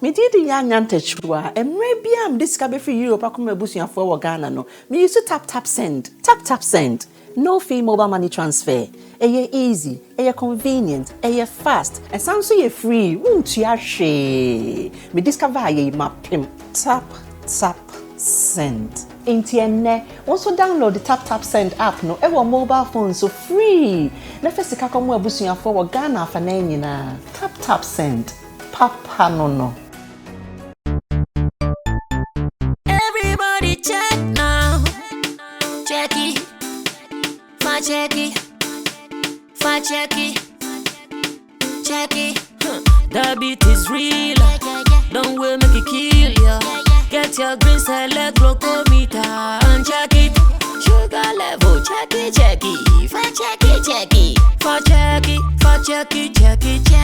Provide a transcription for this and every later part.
Me did Yanyante Chua, and maybe I'm discovered for you, Pakuma Busia for Ghana. No, me used to tap send. Tap send. No fee mobile money transfer. Eye easy, eye convenient, eye fast, and sounds so free. Won't you share? Me discover ye mapim. Tap send. Intienne, also download the tap send app no ever mobile phone so free. Nefesi kakomu Busia for Ghana for na. Tap send. Papa no. Everybody check now. Check it. Check it. The beat is real. Don't wait, make it kill ya. Get your green select glucometer and check it. Sugar level, check it. Check it.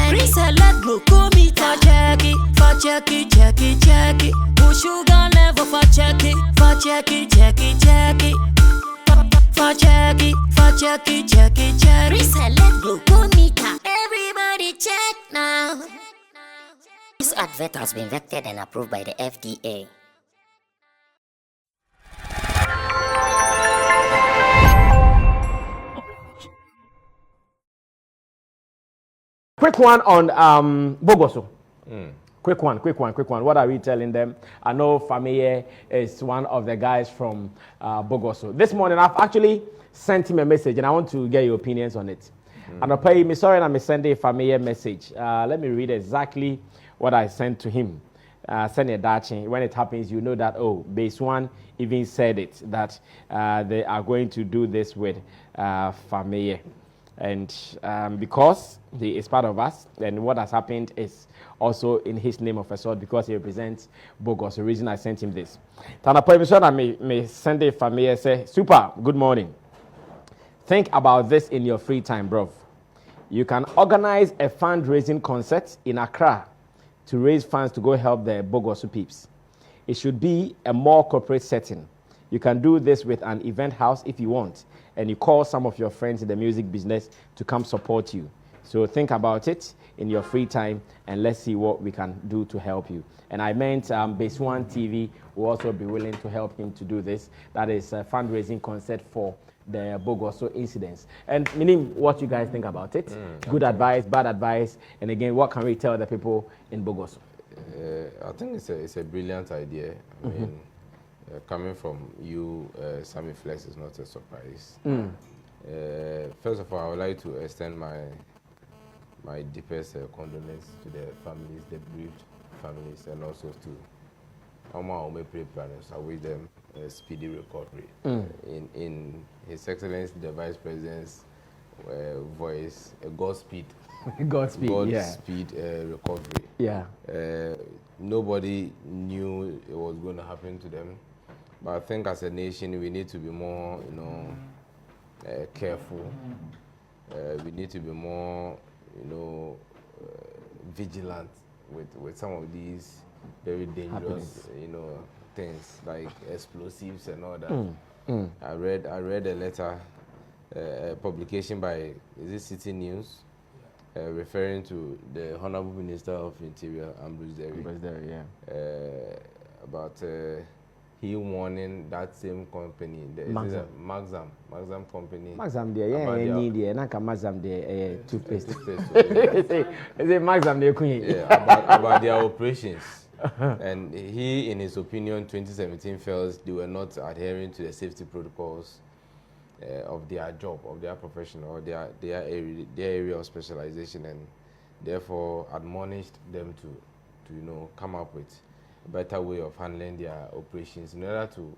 Green select glucometer. Check it. Push sugar level for check it. Check it. Reselect glucometer. Everybody check now. This advert has been vetted and approved by the FDA. Quick one on Bogoso. Quick one. What are we telling them? I know Fameye is one of the guys from Bogoso. This morning, I've actually sent him a message, and I want to get your opinions on it. And I'll pay me sorry, I'm sending Fameye a message. Let me read exactly what I sent to him. Send a dachi. When it happens, you know that, base one even said it, that they are going to do this with Fameye. And because he is part of us, and what has happened is also in his name of a sort, because he represents Bogoso. The reason I sent him this. Tanapoimisona may send a Fameye say, super, good morning. Think about this in your free time, bro. You can organize a fundraising concert in Accra to raise funds to go help the Bogoso peeps. It should be a more corporate setting. You can do this with an event house if you want, and you call some of your friends in the music business to come support you. So think about it in your free time, and let's see what we can do to help you. And I meant Base One TV will also be willing to help him to do this. That is a fundraising concert for the Bogoso incidents. And meaning what you guys think about it. Good advice, bad advice, and again, what can we tell the people in Bogoso? I think it's a brilliant idea. I mean, coming from you, Sammy Flex, is not a surprise. First of all, I would like to extend my deepest condolences to the families, the bereaved families, and also to Oma Ome planners. I wish them a speedy recovery. In His Excellency, the Vice President's voice, Godspeed. Godspeed recovery. Yeah. Nobody knew it was going to happen to them, but I think as a nation we need to be more, careful. We need to be more, vigilant with some of these very dangerous, things like explosives and all that. I read a letter, a publication by City News, referring to the Honorable Minister of Interior, Ambrose Derry, about he warning that same company, the Maxam company. Maxam there, Maxam there, toothpaste. Is it Maxam there? About their operations. And he, in his opinion, 2017 felt they were not adhering to the safety protocols of their job, of their profession, or their area of specialization, and therefore admonished them to come up with a better way of handling their operations in order to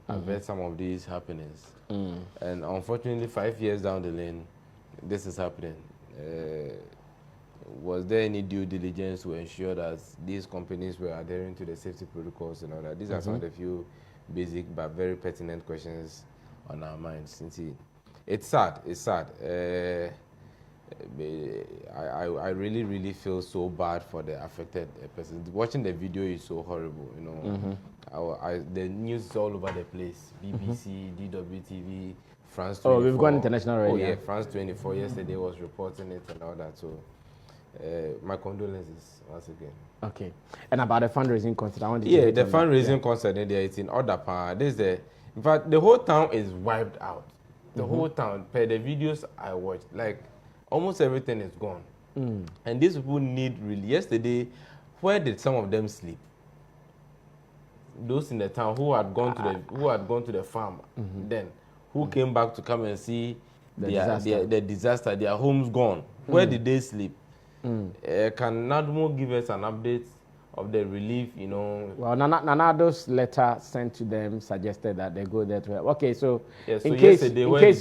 avert some of these happenings. And unfortunately, 5 years down the lane, this is happening. Was there any due diligence to ensure that these companies were adhering to the safety protocols and all that? These are some of the few basic but very pertinent questions on our minds. It's sad. I really feel so bad for the affected person. Watching the video is so horrible, the news is all over the place. BBC, DWTV, France 24. Oh, we've gone international already. Oh yeah, France 24 yesterday was reporting it and all that. So my condolences once again. Okay. And about the fundraising concert, I want to the fundraising concert in there, it's in order. In fact, the whole town is wiped out. The whole town, per the videos I watched, like almost everything is gone. And these people need really. Yesterday, where did some of them sleep? Those in the town who had gone to the farm, then who came back to come and see the disaster, their homes gone. Where did they sleep? Can Nadmo give us an update of the relief, you know? Well, Nanado's letter sent to them suggested that they go there to help. Okay, so, in case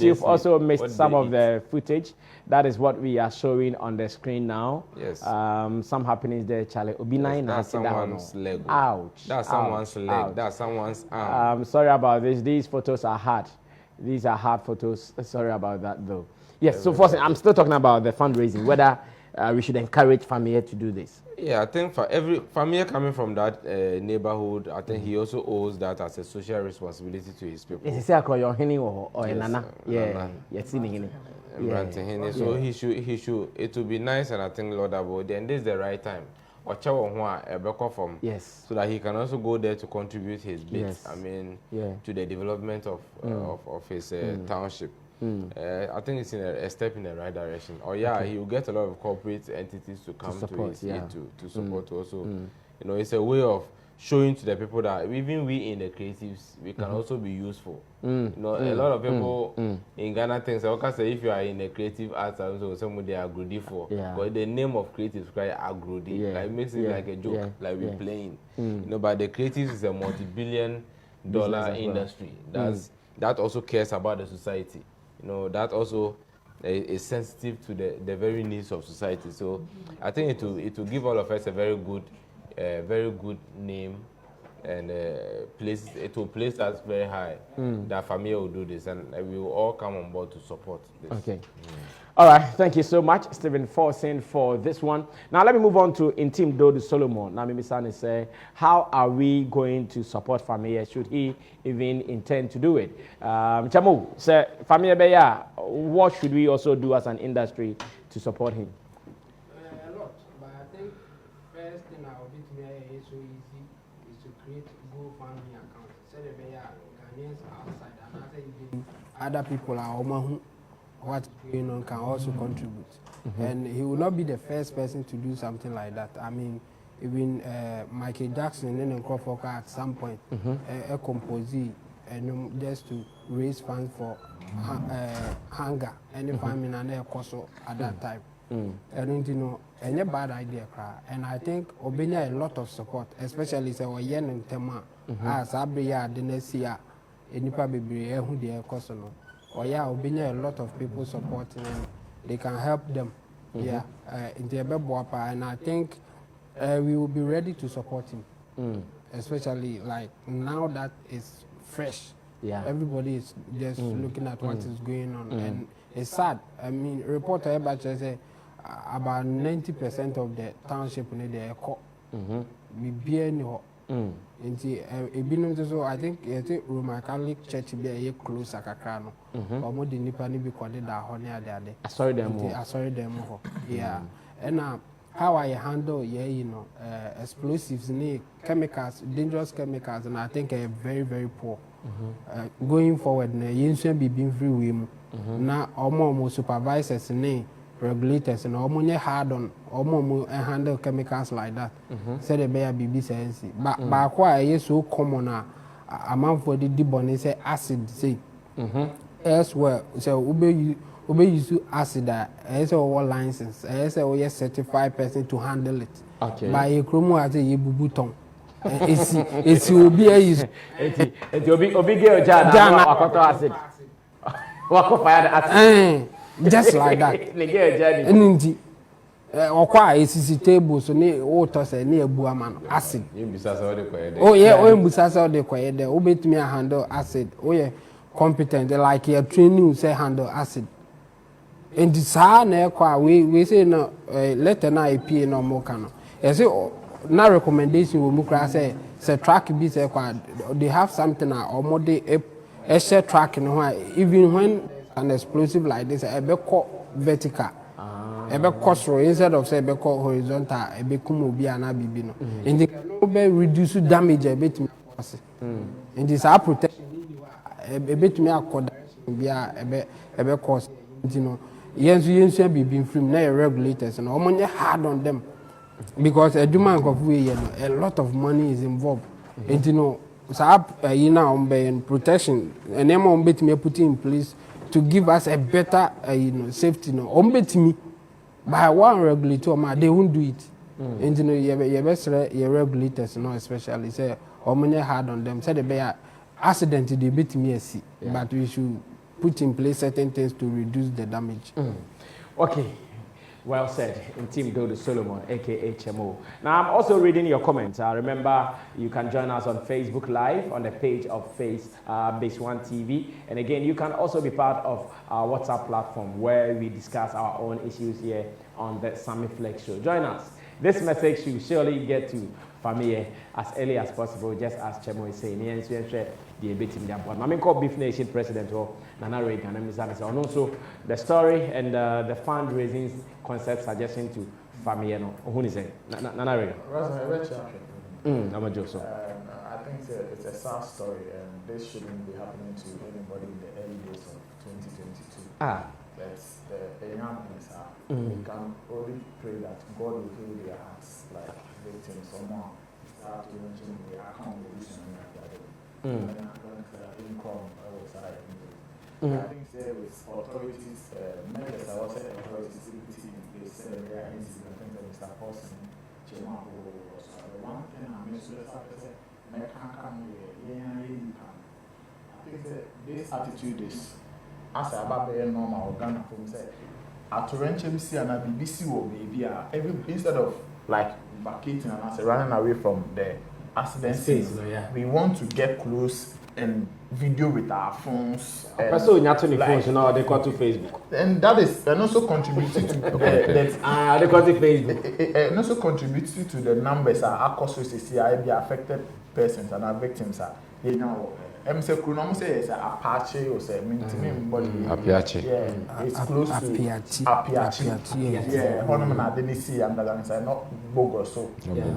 you've also missed some of the footage, that is what we are showing on the screen now. Yes. Some happenings there, Charlie. Yes, that's someone's leg. Ouch. That's someone's leg. Ouch. That's someone's arm. Sorry about this. These photos are hard. These are hard photos. Sorry about that, though. Yes, so first, I'm still talking about the fundraising, whether we should encourage Fameye to do this. Yeah, I think for every Fameye coming from that neighborhood, I think he also owes that as a social responsibility to his people. Is it your henny or Nana? Yeah, So he should. It would be nice, and I think laudable. Then this is the right time. From so that he can also go there to contribute his bit. Yes. I mean, to the development of his township. I think it's in a step in the right direction. He will get a lot of corporate entities to come to his aid to support also. You know, it's a way of showing to the people that even we in the creatives, we can also be useful. You know, a lot of people in Ghana think, say if you are in the creative arts, also someone they are agro for. But the name of creatives is quite agro. Like it makes it like a joke, like we're playing. You know, but the creatives is a multi-billion-dollar industry. That also cares about the society. You know, that also is sensitive to the very needs of society. So I think it will give all of us a very good name, and it will place us very high. That Fameye will do this, and we will all come on board to support this. Okay. All right. Thank you so much, Stephen Forsen, for this one. Now let me move on to Intim Dodu Solomon. Now Mimi Sani say, how are we going to support Fameye? Should he even intend to do it? Chamu, say Fameye Beya, what should we also do as an industry to support him? A lot, but I think first thing I will do to me is so easy is to create GoFundMe account. Say the Beya Ghanaians outside and other people are what's going on can also contribute. And he will not be the first person to do something like that. I mean, even Michael Jackson and then Crawford at some point a composee and just to raise funds for hunger and famine and a cost at that time. I don't know any bad idea, and I think Obenya a lot of support, especially say Yen and Tema as Abria Denesia, Enipa Baby who they are cost. Obenya a lot of people supporting them. They can help them. In the and I think we will be ready to support him. Especially like now that it's fresh. Everybody is just looking at what is going on, and it's sad. I mean, reporter say about 90% of the township in the caught. So I think Roman Catholic Church be a close Akakrano. Or more than Nippani be called that honey. I saw them. Yeah. And how I handle explosives, chemicals, dangerous chemicals, and I think are very, very poor. Going forward, you should be being free with now almost supervisors regulators and almost hard on almost handle chemicals like that. Say the bear BB says, but why is so common amount for the debonny say acid say elsewhere. So obey use acid as all license as a certified person to handle it. By a chromo as a buton. It's will be a use. It will be girl acid. Walk of fire acid. Just like that. And or quite a table so near water say near Buaman acid. Oh, yeah, when Busasa de quiet, they obey me a handle acid. Oh, yeah, competent like your training say handle acid. And this we say no letter na IP no more cano. I say no recommendation will mukra say track be say they have something or more a share track in why even when an explosive like this, a be vertical. ebe kosro instead of say ebe ko horizontal ebe kum obi ana bibi no indi no be reduce damage ebe timi cause indi sa protection ebe timi akoda bia ebe cause indi no yensu bibi film na regulators no omonye hard on them because eduma nkofu we a lot of money is involved indi no sa now protection and them ombetimi put in place to give us a better safety no ombetimi by one regulator they won't do it and you know you best regulators no especially say omonye hard on them say the be accident they beat me see but we should put in place certain things to reduce the damage. Okay. Well said, in Team Dodo Solomon, aka HMO. Now, I'm also reading your comments. Remember, you can join us on Facebook Live on the page of Base One TV. And again, you can also be part of our WhatsApp platform where we discuss our own issues here on the Sammy Flex Show. Join us. This message should surely get to Fameye as early as possible, just as Chemo is saying. The Beef Nation President Nana Reagan and also the story and the fundraising concept suggestion to Fameye. Who is it? Nana Reagan. I'm a Bogoso. I think it's a sad story, and this shouldn't be happening to anybody in the early days of 2022. That's the young ones are. We can only pray that God will heal their hearts, like victims or more. Start to mention the accommodation and the other. Income outside. I think there with authorities, measures I was saying authorities in place, there are incidents, I think that Mr. Paulson, Chema, one thing I'm interested in, I think that this attitude is, as a baby normal Ghana from say, at Torrential and a BBC or maybe every instead of like vacating and as running away from the accident scene, we want to get close and video with our phones. Also, in your phones, you know, they go to Facebook. And that is and also contributing to that. They go to Facebook. And also contributing to the numbers our causes is the affected persons and our victims are. You know, say Kunomo say it's Apache or say Apache. Yeah, it's close to Apache. Yeah, Honoman didn't see and not Bogoso.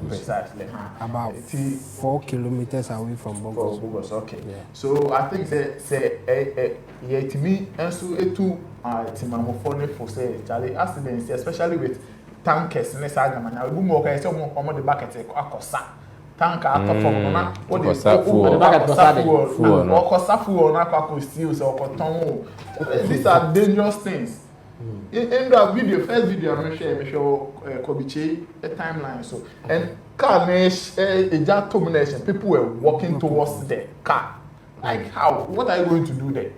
Precisely. About 4 kilometers away from Bogoso. Okay. Yeah. So I think to me and so it too Timamofone for say Charlie accidents, especially with tankers in this argument. I will more say the bucket akosa. Tank after from what is these are dangerous things. In the video, first video I'm share Kobiche a timeline so and car a termination. People were walking towards the car. Like how? What are you going to do there?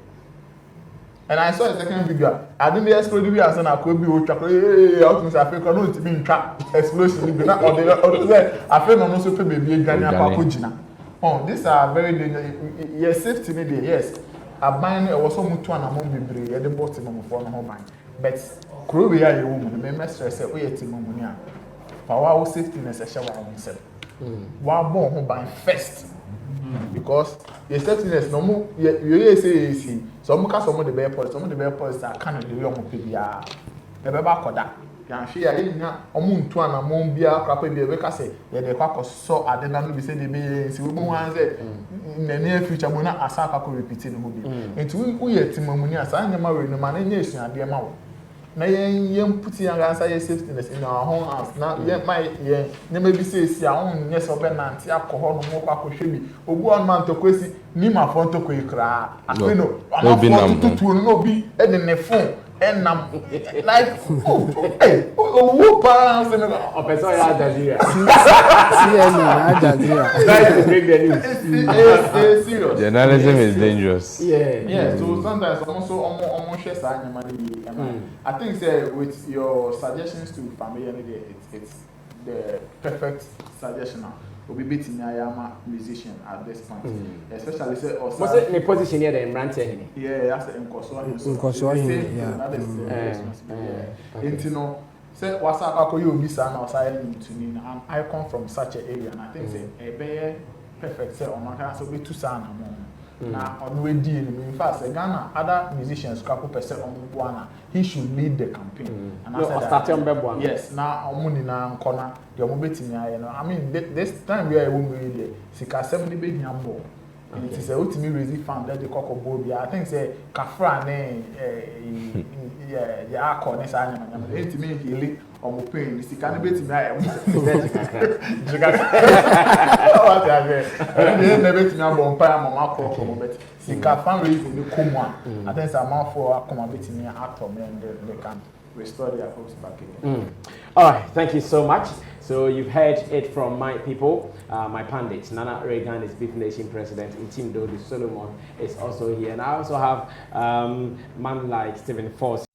And I saw a second video. I didn't explode the as an Akobi or truck. Out in Africa, no, it's been trapped. Explosion. I feel no super baby and oh, these are very dangerous. Yes, safety media, yes. I bind was so much one among the at the bottom of one home. But Korea, you woman, the mistress said, we are Timonia. Power safety necessary. One more home by first. Because the safetyness no more you say some cast some of the bear police are kind of the young people are beba koda yan hwe ya nya omuntu ana mon bia krapa bia be ka say ye de kwa so adena no be say de be si we mu wan say in the near future mo na asaka ko repeat no ho bi enti we yɛ timamuni asa nya ma we no ma na nya esuade ma wo na yen put yan answer your safetyness in our home house na yen my yen nyama bi say si a on nya so be nante akɔhɔ no mo kwa kɔhwɛ bi obu on man to kwesi ni ma fon to kwekra afi no ama fon tutu no bi e de ne phone enam like oh pa se no person ya Aljazeera try to break the news. Serious. Journalism is dangerous. Yeah. So sometimes almost share sign. I think with your suggestions to Fameye, it's the perfect suggestion now. We'll be beating Yama musician at this point, especially say also. What's the position here? The Imran yeah, that's the Nkoswahili. Yeah. Intino say what's up? Ako you be san outside to me. I come from such an area, and I think say a very perfect say on my so be two san among. Now, on way deal, in fact, Ghana, other musicians, couple percent on Ghana, he should lead the campaign. And I said that, yes, now on money now corner, the mobile me, I mean, this time we are really, Sika 70 baby number. And it is a ultimate raising fund that the cock of Bobby. I think say Kafra yeah, corners and it to me he or pain. This can be to me. I never to me on Paya Mama Coco. Sika fundraising the Kuma. I think some more for come a bit in actor and they can restore their hopes back again. All right, thank you so much. So you've heard it from my people, my pundits. Nana Reagan is Beef Nation president. Itim Dodu Solomon is also here. And I also have man like Stephen Force